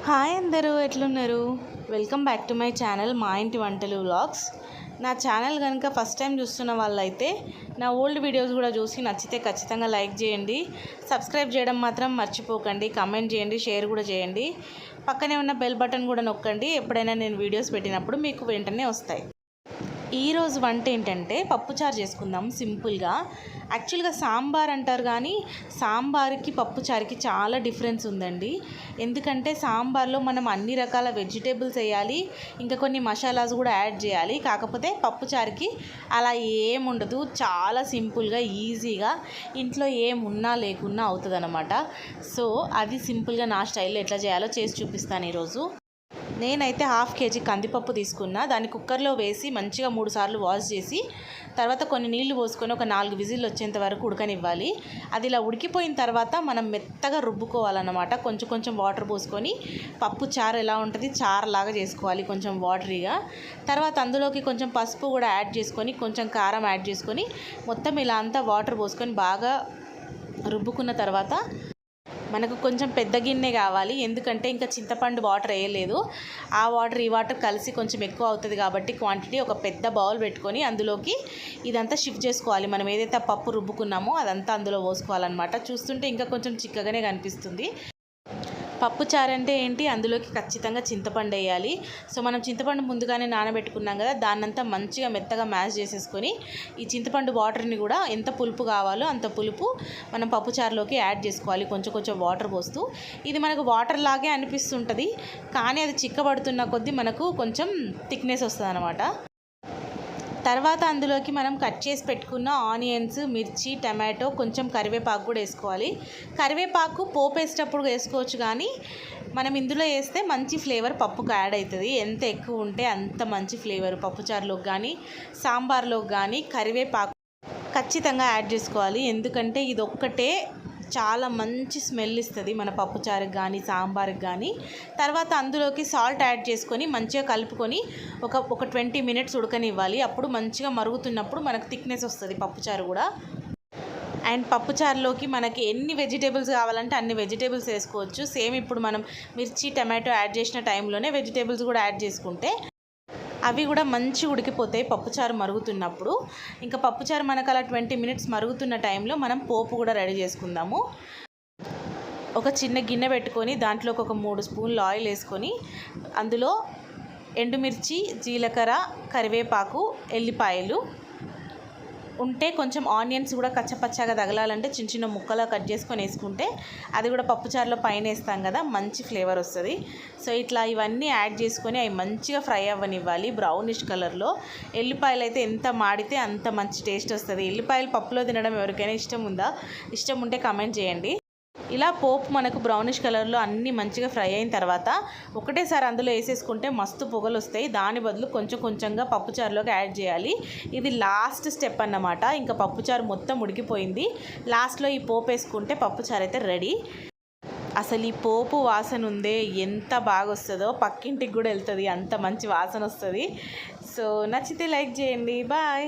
Hi అందరూ ఎట్లున్నారు? Welcome back to my channel మా ఇంటి వంటలు వ్లాగ్స్. నా ఛానల్ కనుక ఫస్ట్ టైం చూస్తున్న వాళ్ళైతే నా ఓల్డ్ వీడియోస్ కూడా చూసి నచ్చితే ఖచ్చితంగా లైక్ చేయండి, సబ్స్క్రైబ్ చేయడం మాత్రం మర్చిపోకండి, కామెంట్ చేయండి, షేర్ కూడా చేయండి. పక్కనే ఉన్న బెల్ బటన్ కూడా నొక్కండి, ఎప్పుడైనా నేను వీడియోస్ పెట్టినప్పుడు మీకు వెంటనే వస్తాయి. ఈరోజు వంట ఏంటంటే పప్పుచారు చేసుకుందాం సింపుల్గా. యాక్చువల్గా సాంబార్ అంటారు కానీ సాంబార్కి పప్పుచారుకి చాలా డిఫరెన్స్ ఉందండి. ఎందుకంటే సాంబార్లో మనం అన్ని రకాల వెజిటేబుల్స్ వేయాలి, ఇంకా కొన్ని మసాలాస్ కూడా యాడ్ చేయాలి. కాకపోతే పప్పుచారుకి అలా ఏముండదు, చాలా సింపుల్గా ఈజీగా ఇంట్లో ఏమున్నా లేకున్నా అవుతుంది అన్నమాట. సో అది సింపుల్గా నా స్టైల్లో ఎట్లా చేయాలో చేసి చూపిస్తాను ఈరోజు. నేనైతే 1/2 kg కందిపప్పు తీసుకున్నా. దాన్ని కుక్కర్లో వేసి మంచిగా 3 సార్లు వాష్ చేసి తర్వాత కొన్ని నీళ్లు పోసుకొని ఒక 4 విజిల్లు వచ్చేంత వరకు ఉడకనివ్వాలి. అది ఇలా ఉడికిపోయిన తర్వాత మనం మెత్తగా రుబ్బుకోవాలన్నమాట. కొంచెం కొంచెం వాటర్ పోసుకొని పప్పు చారు ఎలా ఉంటుంది చారులాగా చేసుకోవాలి, కొంచెం వాటరీగా. తర్వాత అందులోకి కొంచెం పసుపు కూడా యాడ్ చేసుకొని కొంచెం కారం యాడ్ చేసుకొని మొత్తం ఇలా అంతా వాటర్ పోసుకొని బాగా రుబ్బుకున్న తర్వాత మనకు కొంచెం పెద్ద గిన్నె కావాలి. ఎందుకంటే ఇంకా చింతపండు వాటర్ వేయలేదు, ఆ వాటర్ ఈ వాటర్ కలిసి కొంచెం ఎక్కువ అవుతుంది కాబట్టి క్వాంటిటీ ఒక పెద్ద బౌల్ పెట్టుకొని అందులోకి ఇదంతా షిఫ్ట్ చేసుకోవాలి. మనం ఏదైతే పప్పు రుబ్బుకున్నామో అదంతా అందులో పోసుకోవాలన్నమాట. చూస్తుంటే ఇంకా కొంచెం చిక్కగానే కనిపిస్తుంది. పప్పు చారు అంటే ఏంటి, అందులోకి ఖచ్చితంగా చింతపండు వేయాలి. సో మనం చింతపండు ముందుగానే నానబెట్టుకున్నాం కదా, దాన్నంతా మంచిగా మెత్తగా మ్యాష్ చేసేసుకొని ఈ చింతపండు వాటర్ని కూడా ఎంత పులుపు కావాలో అంత పులుపు మనం పప్పు చారులోకి యాడ్ చేసుకోవాలి, కొంచెం కొంచెం వాటర్ పోస్తూ. ఇది మనకు వాటర్ లాగే అనిపిస్తుంటుంది కానీ అది చిక్కబడుతున్న కొద్దీ మనకు కొంచెం థిక్నెస్ వస్తుంది అన్నమాట. తర్వాత అందులోకి మనం కట్ చేసి పెట్టుకున్న ఆనియన్స్, మిర్చి, టమాటో, కొంచెం కరివేపాకు కూడా వేసుకోవాలి. కరివేపాకు పోపు వేసేటప్పుడు వేసుకోవచ్చు కానీ మనం ఇందులో వేస్తే మంచి ఫ్లేవర్ పప్పుకు యాడ్ అవుతుంది. ఎంత ఎక్కువ ఉంటే అంత మంచి ఫ్లేవర్ పప్పుచారులోకి కానీ సాంబార్లోకి కానీ కరివేపాకు ఖచ్చితంగా యాడ్ చేసుకోవాలి. ఎందుకంటే ఇది ఒక్కటే చాలా మంచి స్మెల్ ఇస్తుంది మన పప్పుచారుకి కానీ సాంబార్కి కానీ. తర్వాత అందులోకి సాల్ట్ యాడ్ చేసుకొని మంచిగా కలుపుకొని ఒక 20 మినిట్స్ ఉడకనివ్వాలి. అప్పుడు మంచిగా మరుగుతున్నప్పుడు మనకు థిక్నెస్ వస్తుంది పప్పుచారు కూడా. అండ్ పప్పుచారులోకి మనకి ఎన్ని వెజిటేబుల్స్ కావాలంటే అన్ని వెజిటేబుల్స్ వేసుకోవచ్చు. సేమ్ ఇప్పుడు మనం మిర్చి, టమాటో యాడ్ చేసిన టైంలోనే వెజిటేబుల్స్ కూడా యాడ్ చేసుకుంటే అవి కూడా మంచిగా ఉడికిపోతాయి పప్పుచారు మరుగుతున్నప్పుడు. ఇంకా పప్పుచారు మనకు అలా 20 మినిట్స్ మరుగుతున్న టైంలో మనం పోపు కూడా రెడీ చేసుకుందాము. ఒక చిన్న గిన్నె పెట్టుకొని దాంట్లోకి ఒక 3 స్పూన్లు ఆయిల్ వేసుకొని అందులో ఎండుమిర్చి, జీలకర్ర, కరివేపాకు, ఎల్లిపాయలు ఉంటే కొంచెం ఆనియన్స్ కూడా కచ్చపచ్చగా తగలాలంటే చిన్న చిన్న ముక్కలా కట్ చేసుకొని వేసుకుంటే అది కూడా పప్పుచారులో పైన వేస్తాం కదా, మంచి ఫ్లేవర్ వస్తుంది. సో ఇట్లా ఇవన్నీ యాడ్ చేసుకొని అవి మంచిగా ఫ్రై అవ్వనివ్వాలి బ్రౌనిష్ కలర్లో. ఎల్లిపాయలు అయితే ఎంత మాడితే అంత మంచి టేస్ట్ వస్తుంది. ఎల్లిపాయలు పప్పులో తినడం ఎవరికైనా ఇష్టం ఉందా? ఇష్టం ఉంటే కామెంట్ చేయండి. ఇలా పోపు మనకు బ్రౌనిష్ కలర్లో అన్నీ మంచిగా ఫ్రై అయిన తర్వాత ఒకటేసారి అందులో వేసేసుకుంటే మస్తు పొగలు వస్తాయి. దాని బదులు కొంచెం కొంచెంగా పప్పుచారులోకి యాడ్ చేయాలి. ఇది లాస్ట్ స్టెప్ అన్నమాట. ఇంకా పప్పుచారు మొత్తం ఉడికిపోయింది, లాస్ట్లో ఈ పోపు వేసుకుంటే పప్పుచారు అయితే రెడీ. అసలు ఈ పోపు వాసన ఉందే ఎంత బాగా వస్తుందో, పక్కింటికి కూడా వెళ్తుంది, అంత మంచి వాసన వస్తుంది. సో నచ్చితే లైక్ చేయండి. బాయ్.